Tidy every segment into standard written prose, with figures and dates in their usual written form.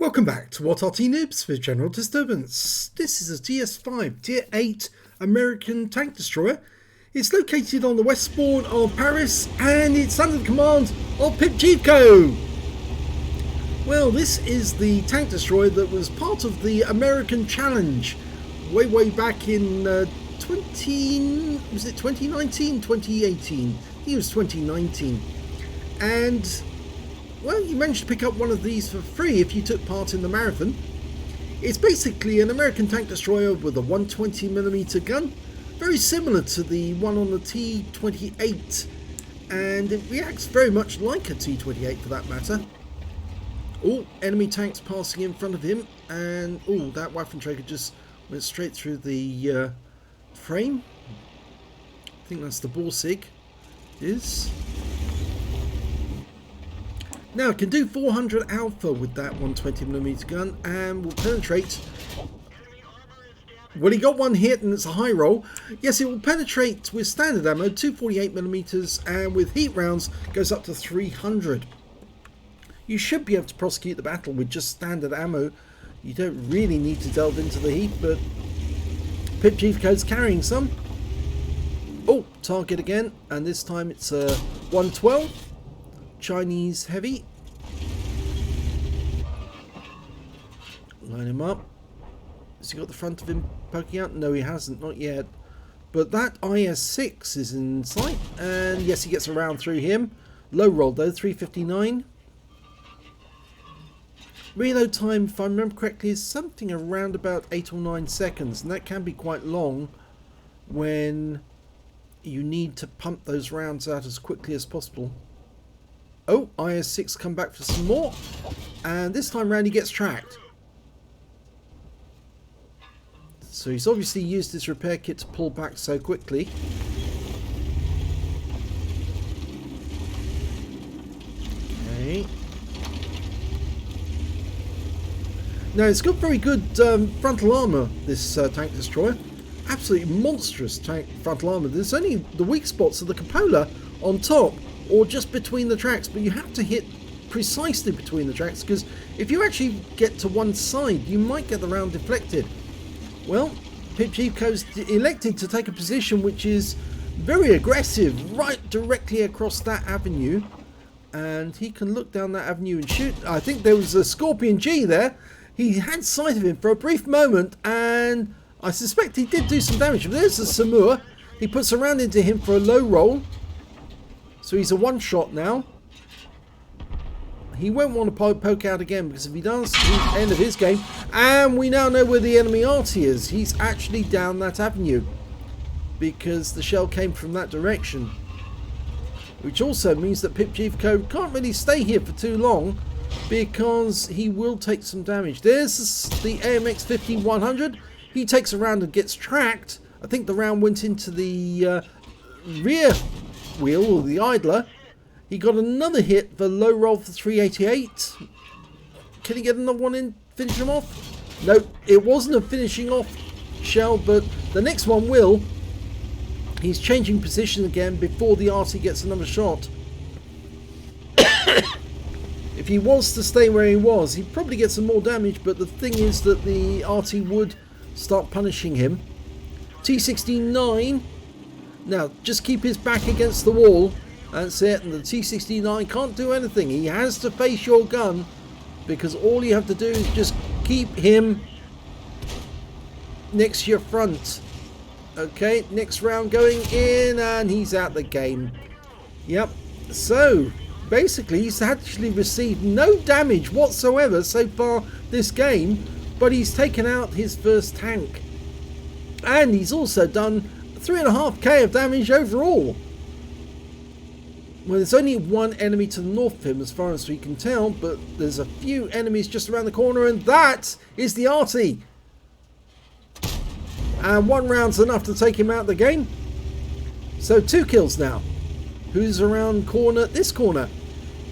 Welcome back to What Arty Noobs for General Disturbance. This is a TS-5 Tier 8 American tank destroyer. It's located on the west spawn of Paris and it's under the command of pipjivko. Well, this is the tank destroyer that was part of the American Challenge way back in 2019, 2018? I think it was 2019. And well, you managed to pick up one of these for free if you took part in the marathon. It's basically an American tank destroyer with a 120mm gun, very similar to the one on the T-28, and it reacts very much like a T-28 for that matter. Oh, enemy tanks passing in front of him, and oh, that Waffenträger just went straight through the frame. I think that's the Borsig. Now it can do 400 alpha with that 120mm gun and will penetrate. Well, he got one hit and it's a high roll. Yes, it will penetrate with standard ammo 248mm and with heat rounds goes up to 300. You should be able to prosecute the battle with just standard ammo. You don't really need to delve into the heat, but pipjivko's carrying some. Oh, target again, and this time it's a 112. Chinese heavy. Line him up. Has he got the front of him poking out? No, he hasn't, not yet. But that IS-6 is in sight, and yes, he gets around through him. Low roll though, 359. Reload time, if I remember correctly, is something around about 8 or 9 seconds, and that can be quite long when you need to pump those rounds out as quickly as possible. Oh, IS-6 come back for some more, and this time round he gets tracked. So he's obviously used his repair kit to pull back so quickly. Okay. Now it's got very good frontal armour, this tank destroyer. Absolutely monstrous tank frontal armour. There's only the weak spots of the cupola on top, or just between the tracks, but you have to hit precisely between the tracks, because if you actually get to one side you might get the round deflected. Well, pipjivko's elected to take a position which is very aggressive, right directly across that avenue, and he can look down that avenue and shoot. I think there was a Scorpion G there. He had sight of him for a brief moment, and I suspect he did do some damage. But there's the Samur. He puts a round into him for a low roll. So he's a one-shot now. He won't want to poke out again, because if he does, he's the end of his game. And we now know where the enemy Arty is. He's actually down that avenue, because the shell came from that direction. Which also means that pipjivko can't really stay here for too long, because he will take some damage. There's the AMX 15-100. He takes a round and gets tracked. I think the round went into the rear wheel, or the idler. He got another hit for low roll for 388. Can he get another one in, finish him off? No, it wasn't a finishing off shell, but the next one will. He's changing position again before the Arty gets another shot. If he was to stay where he was, he'd probably get some more damage, but the thing is that the Arty would start punishing him. T69. Now, just keep his back against the wall. That's it. And the T69 can't do anything. He has to face your gun, because all you have to do is just keep him next to your front. Okay, next round going in, and he's out the game. Yep. So, basically, he's actually received no damage whatsoever so far this game, but he's taken out his first tank. And he's also done 3.5k of damage overall. Well, there's only one enemy to the north of him as far as we can tell, but there's a few enemies just around the corner, and that is the Arty. And one round's enough to take him out of the game. So 2 kills now. Who's around this corner?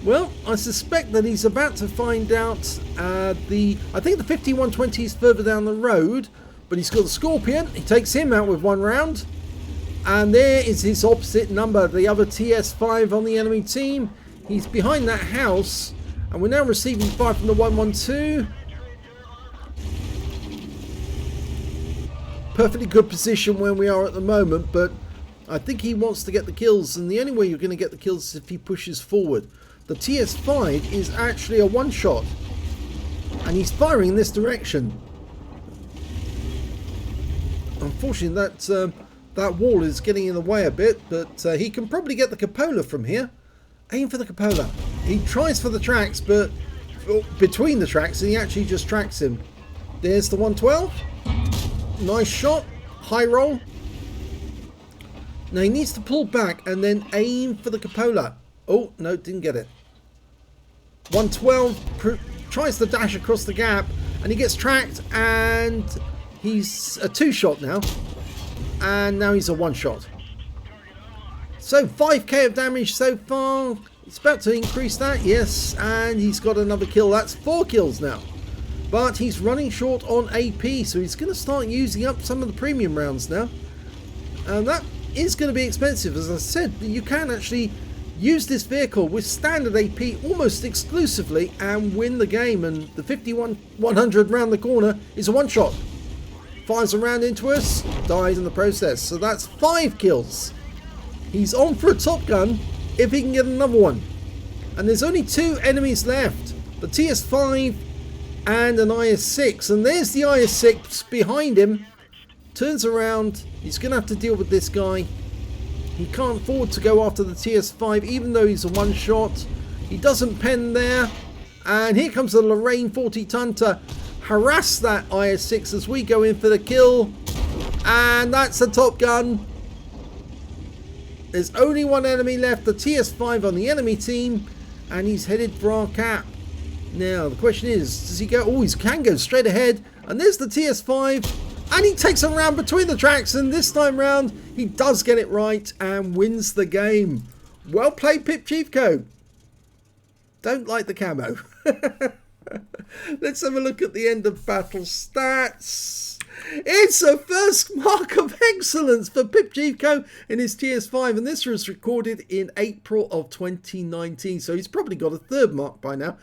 Well, I suspect that he's about to find out I think the 5120 is further down the road, but he's got the Scorpion. He takes him out with one round. And there is his opposite number, the other TS-5 on the enemy team. He's behind that house, and we're now receiving fire from the 112. perfectly good position where we are at the moment, but I think he wants to get the kills, and the only way you're going to get the kills is if he pushes forward. The TS-5 is actually a one-shot, and he's firing in this direction. Unfortunately, that wall is getting in the way a bit, but he can probably get the cupola from here. Aim for the cupola. He tries for the tracks, but between the tracks, and he actually just tracks him. There's the 112. Nice shot. High roll. Now he needs to pull back and then aim for the cupola. Oh, no, didn't get it. 112 tries to dash across the gap, and he gets tracked, and he's a two-shot now. And now he's a one-shot. So 5k of damage so far. It's about to increase that, yes, and he's got another kill. That's 4 kills now. But he's running short on AP, so he's going to start using up some of the premium rounds now. And that is going to be expensive. As I said, you can actually use this vehicle with standard AP almost exclusively and win the game. And the 51-100 round the corner is a one-shot. Fires a round into us, dies in the process. So that's 5 kills. He's on for a Top Gun if he can get another one. And there's only 2 enemies left. The TS-5 and an IS-6. And there's the IS-6 behind him. Turns around. He's going to have to deal with this guy. He can't afford to go after the TS-5 even though he's a one-shot. He doesn't pen there. And here comes the Lorraine 40-ton to harass that IS-6 as we go in for the kill. And that's a Top Gun. There's only one enemy left, the TS-5 on the enemy team, and he's headed for our cap. Now, the question is, does he go? Oh, he can go straight ahead, and there's the TS-5, and he takes a round between the tracks, and this time round, he does get it right and wins the game. Well played, pipjivko. Don't like the camo. Let's have a look at the end of battle stats. It's a first mark of excellence for pipjivko in his TS-5, and this was recorded in April of 2019, so he's probably got a third mark by now.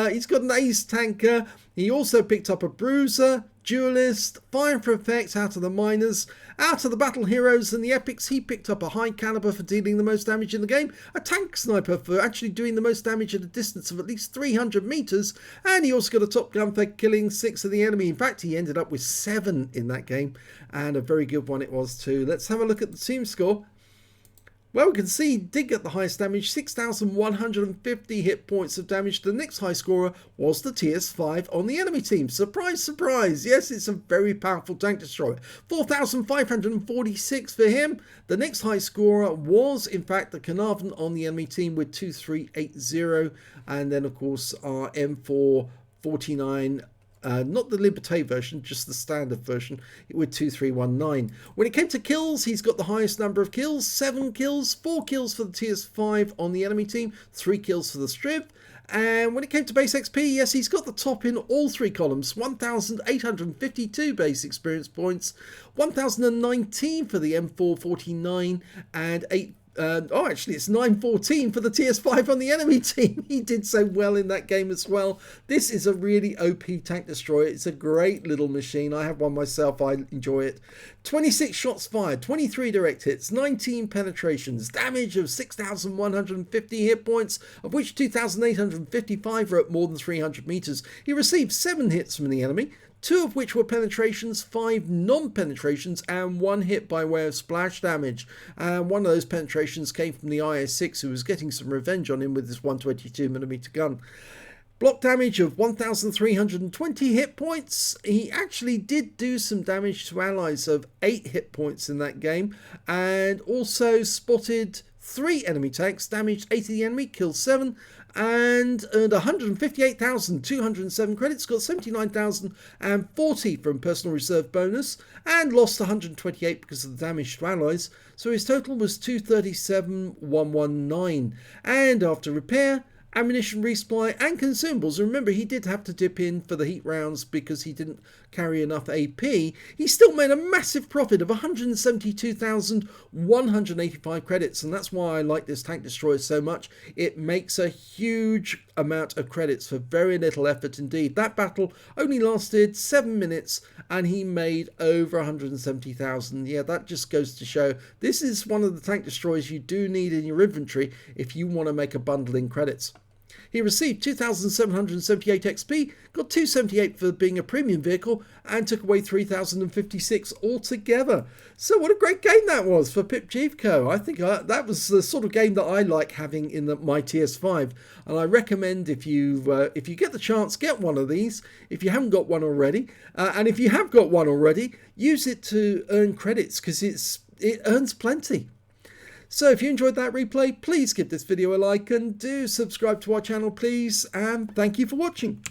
He's got an ace tanker. He also picked up a bruiser, duelist, fire for effects out of the miners, out of the battle heroes and the epics. He picked up a high caliber for dealing the most damage in the game, a tank sniper for actually doing the most damage at a distance of at least 300 meters, and he also got a Top Gun for killing 6 of the enemy. In fact, he ended up with 7 in that game, and a very good one it was too. Let's have a look at the team score. Well, we can see he did get the highest damage, 6,150 hit points of damage. The next high scorer was the TS-5 on the enemy team. Surprise, surprise. Yes, it's a very powerful tank destroyer. 4,546 for him. The next high scorer was, in fact, the Carnarvon on the enemy team with 2,380. And then, of course, our M449. Not the Liberté version, just the standard version with 2319. When it came to kills, he's got the highest number of kills, 7 kills, 4 kills for the TS-5 on the enemy team, 3 kills for the Strip. And when it came to base XP, yes, he's got the top in all 3 columns, 1,852 base experience points, 1,019 for the M449, and 8. Actually, it's 914 for the TS-5 on the enemy team. He did so well in that game as well. This is a really OP tank destroyer. It's a great little machine. I have one myself. I enjoy it. 26 shots fired, 23 direct hits, 19 penetrations, damage of 6,150 hit points, of which 2,855 are at more than 300 meters. He received 7 hits from the enemy, 2 of which were penetrations, 5 non-penetrations, and 1 hit by way of splash damage. And one of those penetrations came from the IS-6, who was getting some revenge on him with this 122mm gun. Block damage of 1,320 hit points. He actually did do some damage to allies of 8 hit points in that game, and also spotted 3 enemy tanks, damaged 8 of the enemy, killed 7, and earned 158,207 credits, got 79,040 from personal reserve bonus, and lost 128 because of the damage to allies. So his total was 237,119. And after repair ammunition resupply and consumables. Remember, he did have to dip in for the heat rounds because he didn't carry enough AP. He still made a massive profit of 172,185 credits, and that's why I like this tank destroyer so much. It makes a huge amount of credits for very little effort indeed. That battle only lasted 7 minutes and he made over 170,000. Yeah, that just goes to show this is one of the tank destroyers you do need in your inventory if you want to make a bundle in credits. He received 2,778 XP, got 278 for being a premium vehicle, and took away 3,056 altogether. So what a great game that was for pipjivko. I think that was the sort of game that I like having in my TS-5, and I recommend if you get the chance, get one of these if you haven't got one already, and if you have got one already, use it to earn credits because it earns plenty. So if you enjoyed that replay, please give this video a like and do subscribe to our channel, please. And thank you for watching.